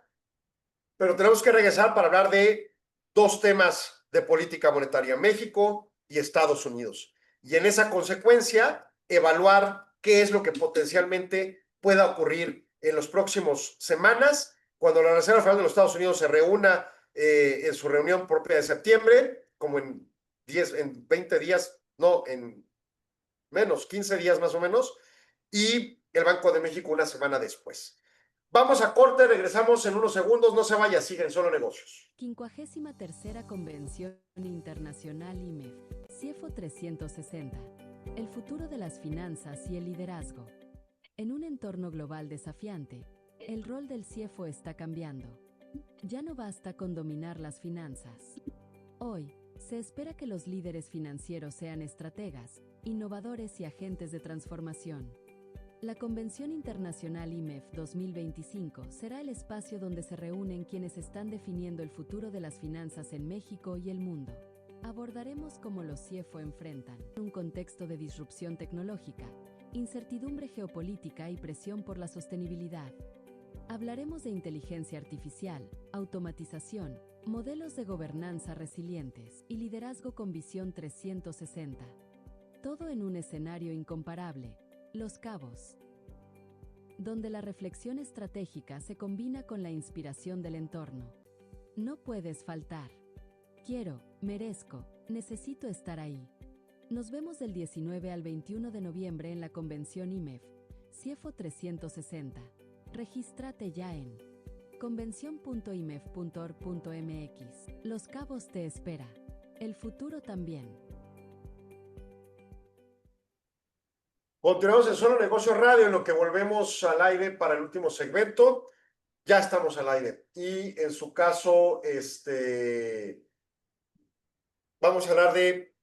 pero tenemos que regresar para hablar de 2 temas de política monetaria, México y Estados Unidos, y en esa consecuencia evaluar qué es lo que potencialmente pueda ocurrir en las próximas semanas, cuando la Reserva Federal de los Estados Unidos se reúna en su reunión propia de septiembre, como en 20 días, no, en menos, 15 días más o menos, y el Banco de México una semana después. Vamos a corte, regresamos en unos segundos, no se vaya, siguen Solo Negocios. 53ª Convención Internacional IMEF, CIEFO 360. El futuro de las finanzas y el liderazgo. En un entorno global desafiante, el rol del CIEFO está cambiando. Ya no basta con dominar las finanzas. Hoy, se espera que los líderes financieros sean estrategas, innovadores y agentes de transformación. La Convención Internacional IMEF 2025 será el espacio donde se reúnen quienes están definiendo el futuro de las finanzas en México y el mundo. Abordaremos cómo los CIEFO enfrentan un contexto de disrupción tecnológica, incertidumbre geopolítica y presión por la sostenibilidad. Hablaremos de inteligencia artificial, automatización, modelos de gobernanza resilientes y liderazgo con visión 360. Todo en un escenario incomparable, Los Cabos, donde la reflexión estratégica se combina con la inspiración del entorno. No puedes faltar. Quiero, merezco, necesito estar ahí. Nos vemos del 19 al 21 de noviembre en la Convención IMEF, CIEFO 360. Regístrate ya en convención.imef.org.mx. Los Cabos te espera. El futuro también. Continuamos en Solo Negocios Radio, en lo que volvemos al aire para el último segmento. Ya estamos al aire. Y en su caso, vamos a hablar de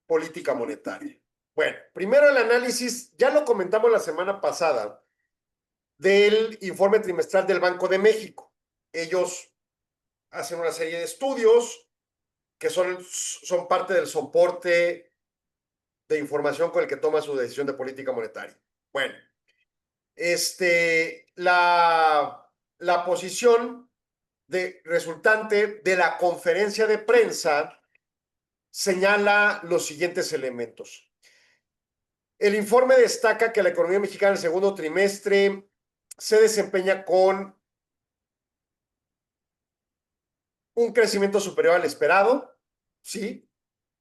política monetaria. Bueno, primero el análisis, ya lo comentamos la semana pasada, del informe trimestral del Banco de México. Ellos hacen una serie de estudios que son parte del soporte de información con el que toma su decisión de política monetaria. Bueno, la posición resultante de la conferencia de prensa señala los siguientes elementos. El informe destaca que la economía mexicana en el segundo trimestre se desempeña con un crecimiento superior al esperado, ¿sí?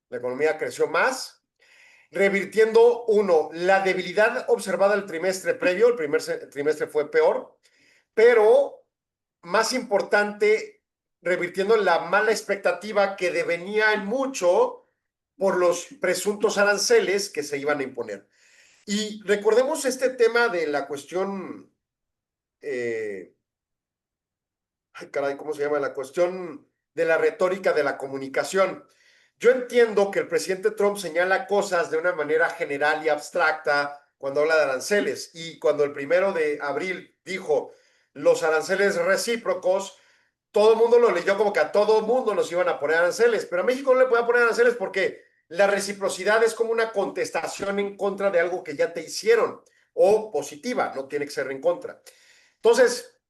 La economía creció más, revirtiendo, la debilidad observada el trimestre previo, el primer trimestre fue peor, pero más importante, revirtiendo la mala expectativa que devenía en mucho por los presuntos aranceles que se iban a imponer. Y recordemos este tema de la cuestión, ¿cómo se llama? La cuestión de la retórica de la comunicación. Yo entiendo que el presidente Trump señala cosas de una manera general y abstracta cuando habla de aranceles, y cuando el 1 de abril dijo los aranceles recíprocos, todo el mundo lo leyó como que a todo el mundo nos iban a poner aranceles, pero a México no le podían poner aranceles porque la reciprocidad es como una contestación en contra de algo que ya te hicieron, o positiva, no tiene que ser en contra. Entonces,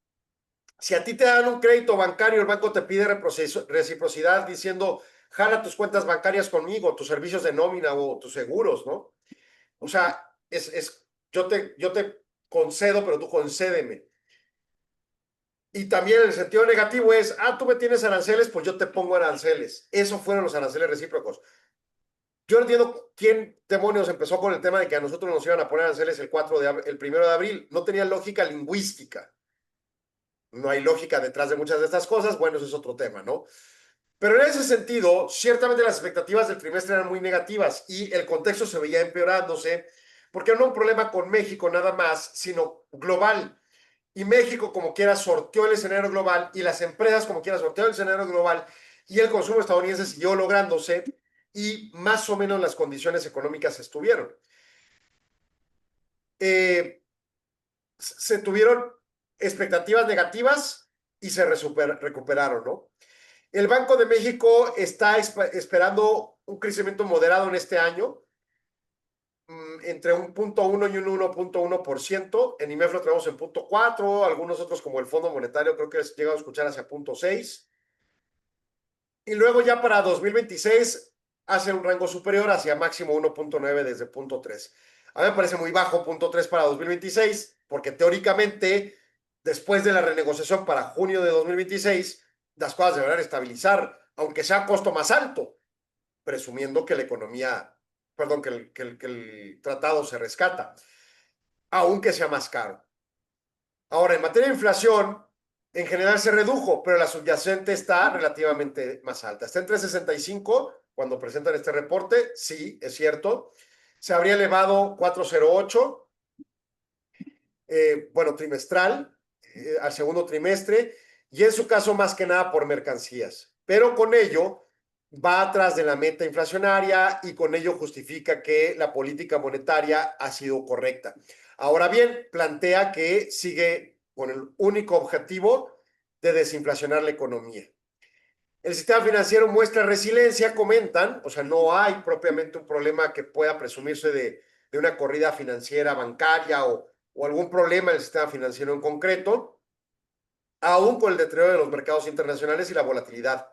si a ti te dan un crédito bancario, el banco te pide reciprocidad diciendo, jala tus cuentas bancarias conmigo, tus servicios de nómina o tus seguros, ¿no? O sea, yo te concedo, pero tú concédeme. Y también el sentido negativo es, tú me tienes aranceles, pues yo te pongo aranceles. Esos fueron los aranceles recíprocos. Yo no entiendo quién demonios empezó con el tema de que a nosotros nos iban a poner aranceles el 1 de abril. No tenía lógica lingüística. No hay lógica detrás de muchas de estas cosas. Bueno, eso es otro tema, ¿no? Pero en ese sentido, ciertamente las expectativas del trimestre eran muy negativas y el contexto se veía empeorándose porque no un problema con México nada más, sino global. Y México, como quiera, sorteó el escenario global, y las empresas, como quiera, sortearon el escenario global, y el consumo estadounidense siguió lográndose, y más o menos las condiciones económicas estuvieron. Se tuvieron expectativas negativas y se recuperaron, ¿no? El Banco de México está esperando un crecimiento moderado en este año, entre un 0.1 y un 1.1%. En IMEF lo tenemos en 0.4, algunos otros como el Fondo Monetario creo que he llegado a escuchar hacia 0.6. Y luego ya para 2026 hace un rango superior hacia máximo 1.9 desde 0.3. A mí me parece muy bajo 0.3 para 2026, porque teóricamente, después de la renegociación para junio de 2026, las cosas deberán estabilizar, aunque sea a costo más alto, presumiendo que la economía, perdón, que el tratado se rescata, aunque sea más caro. Ahora, en materia de inflación, en general se redujo, pero la subyacente está relativamente más alta. Está en 3.65 cuando presentan este reporte, sí, es cierto. Se habría elevado 4.08, bueno, trimestral, al segundo trimestre, y en su caso más que nada por mercancías. Pero con ello va atrás de la meta inflacionaria y con ello justifica que la política monetaria ha sido correcta. Ahora bien, plantea que sigue con el único objetivo de desinflacionar la economía. El sistema financiero muestra resiliencia, comentan, o sea, no hay propiamente un problema que pueda presumirse de una corrida financiera bancaria o algún problema en el sistema financiero en concreto, aún con el deterioro de los mercados internacionales y la volatilidad.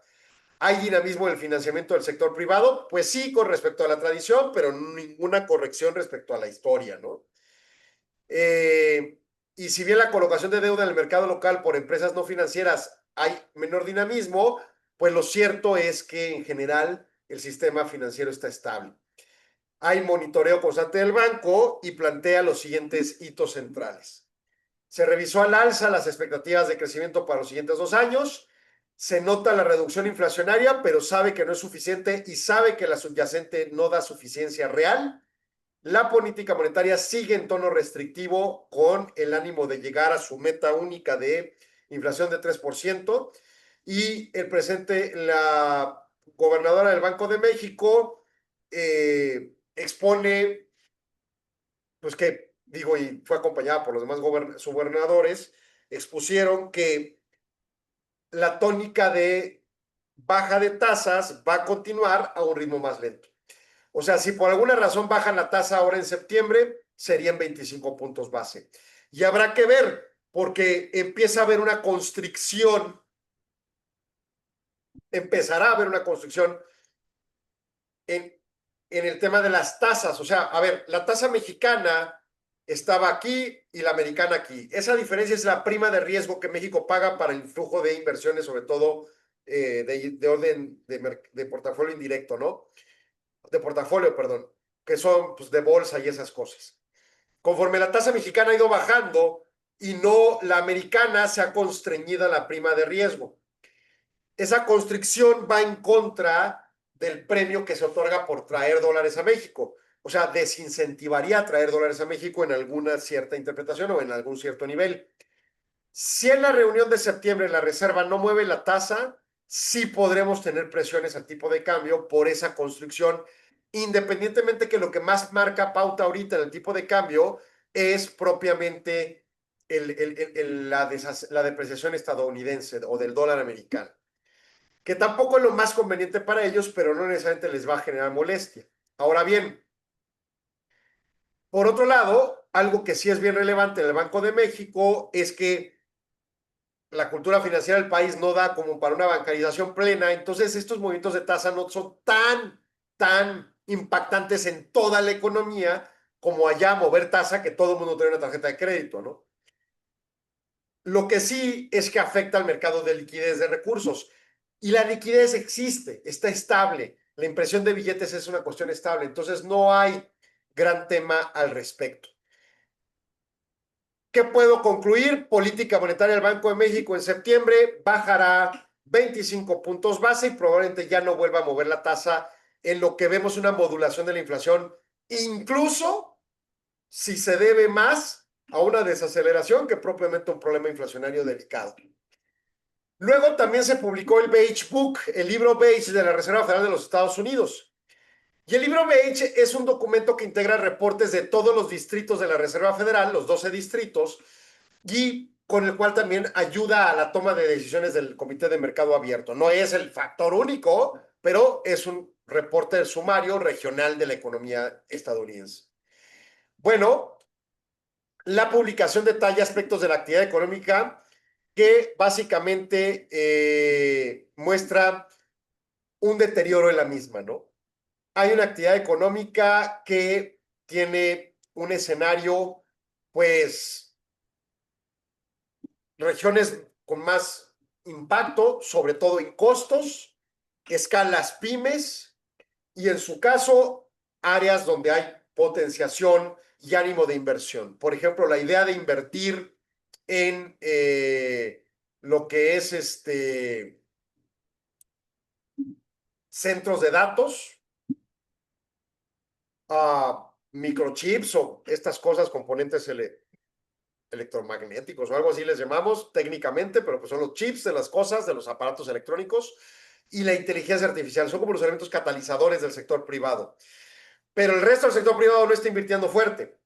¿Hay dinamismo en el financiamiento del sector privado? Pues sí, con respecto a la tradición, pero ninguna corrección respecto a la historia, ¿no? Y si bien la colocación de deuda en el mercado local por empresas no financieras hay menor dinamismo, pues lo cierto es que en general el sistema financiero está estable. Hay monitoreo constante del banco y plantea los siguientes hitos centrales. Se revisó al alza las expectativas de crecimiento para los siguientes 2 años. Se nota la reducción inflacionaria, pero sabe que no es suficiente y sabe que la subyacente no da suficiencia real. La política monetaria sigue en tono restrictivo con el ánimo de llegar a su meta única de inflación de 3%. Y el presente, la gobernadora del Banco de México expone, pues que, digo, y fue acompañada por los demás gobernadores, expusieron que la tónica de baja de tasas va a continuar a un ritmo más lento. O sea, si por alguna razón bajan la tasa ahora en septiembre, serían 25 puntos base. Y habrá que ver, porque empieza a haber una constricción, empezará a haber una constricción en el tema de las tasas. O sea, a ver, la tasa mexicana estaba aquí y la americana aquí. Esa diferencia es la prima de riesgo que México paga para el flujo de inversiones, sobre todo de orden de portafolio indirecto, ¿no? De portafolio, perdón, que son pues, de bolsa y esas cosas. Conforme la tasa mexicana ha ido bajando y no la americana, se ha constreñido la prima de riesgo. Esa constricción va en contra del premio que se otorga por traer dólares a México. O sea, desincentivaría traer dólares a México en alguna cierta interpretación o en algún cierto nivel. Si en la reunión de septiembre la Reserva no mueve la tasa, sí podremos tener presiones al tipo de cambio por esa construcción, independientemente que lo que más marca pauta ahorita en el tipo de cambio es propiamente la depreciación estadounidense o del dólar americano, que tampoco es lo más conveniente para ellos, pero no necesariamente les va a generar molestia. Ahora bien, por otro lado, algo que sí es bien relevante en el Banco de México es que la cultura financiera del país no da como para una bancarización plena, entonces estos movimientos de tasa no son tan impactantes en toda la economía como allá mover tasa que todo el mundo tiene una tarjeta de crédito, ¿no? Lo que sí es que afecta al mercado de liquidez de recursos y la liquidez existe, está estable, la impresión de billetes es una cuestión estable, entonces no hay gran tema al respecto. ¿Qué puedo concluir? Política monetaria del Banco de México en septiembre bajará 25 puntos base y probablemente ya no vuelva a mover la tasa, en lo que vemos una modulación de la inflación, incluso si se debe más a una desaceleración que propiamente un problema inflacionario delicado. Luego también se publicó el Beige Book, el libro Beige de la Reserva Federal de los Estados Unidos. Y el libro Beige es un documento que integra reportes de todos los distritos de la Reserva Federal, los 12 distritos, y con el cual también ayuda a la toma de decisiones del Comité de Mercado Abierto. No es el factor único, pero es un reporte sumario regional de la economía estadounidense. Bueno, la publicación detalla aspectos de la actividad económica que básicamente muestra un deterioro en la misma, ¿no? Hay una actividad económica que tiene un escenario, pues, regiones con más impacto, sobre todo en costos, escalas pymes y en su caso, áreas donde hay potenciación y ánimo de inversión. Por ejemplo, la idea de invertir en lo que es centros de datos, microchips o estas cosas, componentes electromagnéticos o algo así les llamamos técnicamente, pero pues son los chips de las cosas, de los aparatos electrónicos, y la inteligencia artificial. Son como los elementos catalizadores del sector privado. Pero el resto del sector privado no está invirtiendo fuerte.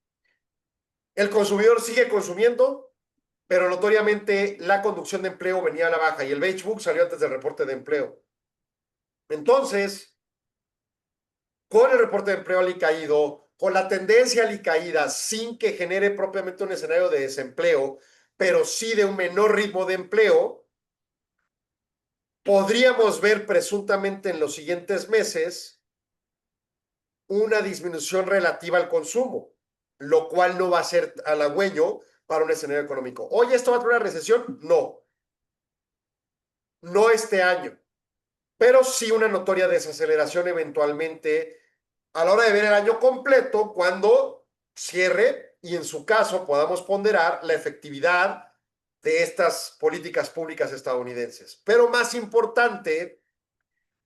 El consumidor sigue consumiendo, pero notoriamente la conducción de empleo venía a la baja y el Beige Book salió antes del reporte de empleo. Entonces, con el reporte de empleo alicaído, con la tendencia alicaída, sin que genere propiamente un escenario de desempleo, pero sí de un menor ritmo de empleo, podríamos ver presuntamente en los siguientes meses una disminución relativa al consumo, lo cual no va a ser halagüeño para un escenario económico. ¿Oye, esto va a traer una recesión? No. No este año, pero sí una notoria desaceleración eventualmente a la hora de ver el año completo cuando cierre y en su caso podamos ponderar la efectividad de estas políticas públicas estadounidenses. Pero más importante,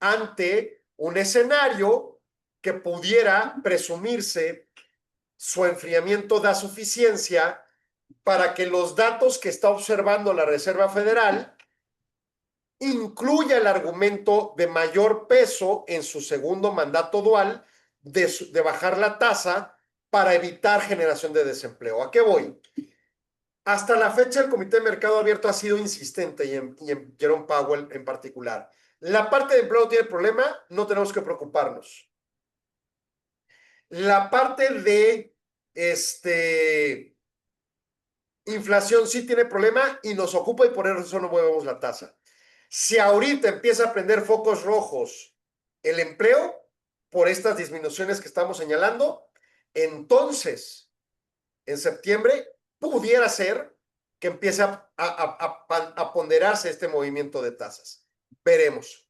ante un escenario que pudiera presumirse su enfriamiento da suficiencia para que los datos que está observando la Reserva Federal incluya el argumento de mayor peso en su segundo mandato dual de bajar la tasa para evitar generación de desempleo. ¿A qué voy? Hasta la fecha el Comité de Mercado Abierto ha sido insistente y en Jerome Powell en particular. La parte de empleo no tiene problema, no tenemos que preocuparnos. La parte de inflación sí tiene problema y nos ocupa y por eso no movemos la tasa. Si ahorita empieza a prender focos rojos el empleo por estas disminuciones que estamos señalando, entonces en septiembre pudiera ser que empiece a ponderarse este movimiento de tasas. Veremos.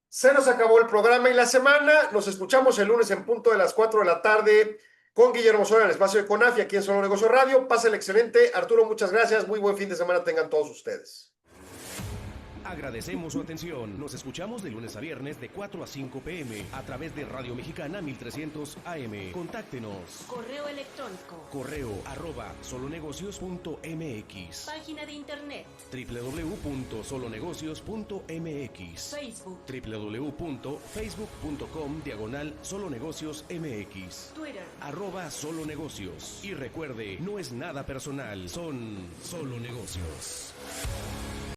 Se nos acabó el programa y la semana. Nos escuchamos el lunes en punto de las 4 de la tarde con Guillermo Sola en el espacio de CONAFI aquí en Solo Negocio Radio. Pásenle excelente. Arturo, muchas gracias. Muy buen fin de semana tengan todos ustedes. Agradecemos su atención. Nos escuchamos de lunes a viernes de 4 a 5 p.m. a través de Radio Mexicana 1300 AM. Contáctenos. Correo electrónico. correo@solonegocios.mx. Página de internet. www.solonegocios.mx. Facebook. www.facebook.com/solonegociosmx. Twitter. @solonegocios. Y recuerde, no es nada personal, son solo negocios.